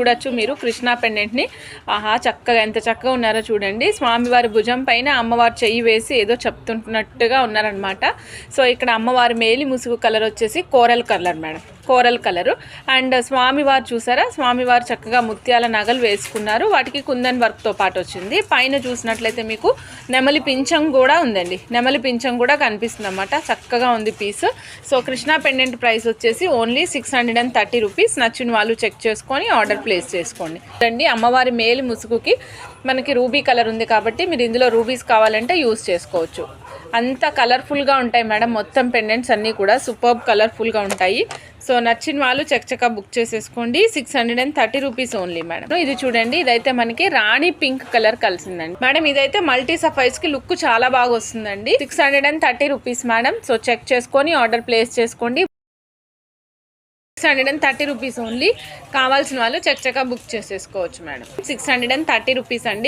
చూడొచ్చు మీరు కృష్ణా పెండెంట్ని. ఆహా, చక్కగా ఎంత చక్కగా ఉన్నారో చూడండి. స్వామివారి భుజం పైన అమ్మవారు చెయ్యి వేసి ఏదో చెప్తున్నట్టుగా ఉన్నారనమాట. సో ఇక్కడ అమ్మవారి మేలి ముసుగు కలర్ వచ్చేసి coral colour madam, coral colour. And స్వామివారు చూసారా, స్వామివారు చక్కగా ముత్యాల నగలు వేసుకున్నారు. వాటికి కుందన్ వర్క్తో పాటు వచ్చింది. పైన చూసినట్లయితే మీకు నెమలి పింఛం కూడా ఉందండి, నెమలి పింఛం కూడా కనిపిస్తుంది అన్నమాట. చక్కగా ఉంది piece. So Krishna pendant price వచ్చేసి ఓన్లీ 630 రూపీస్. నచ్చిన వాళ్ళు చెక్ చేసుకొని ఆర్డర్ ప్లేస్ చేసుకోండి. రండి, అమ్మవారి మేలి ముసుగుకి మనకి రూబీ కలర్ ఉంది కాబట్టి మీరు ఇందులో రూబీస్ కావాలంటే యూజ్ చేసుకోవచ్చు. అంత కలర్ఫుల్గా ఉంటాయి మేడం. మొత్తం పెండెంట్స్ అన్నీ కూడా సూపర్బ్ కలర్ఫుల్గా ఉంటాయి. సో నచ్చిన వాళ్ళు చక్కగా బుక్ చేసేసుకోండి. 630 రూపీస్ ఓన్లీ మేడం. ఇది చూడండి, ఇదైతే మనకి రాణి పింక్ కలర్ కలిసిందండి మేడం. ఇదైతే మల్టీ సఫైజ్కి లుక్ చాలా బాగా వస్తుందండి. 630 రూపీస్ మేడం. సో చెక్ చేసుకొని ఆర్డర్ ప్లేస్ చేసుకోండి. 630 రూపీస్ ఓన్లీ. కావాల్సిన వాళ్ళు చక్కగా బుక్ చేసేసుకోవచ్చు మేడం. 630 రూపీస్ అండి.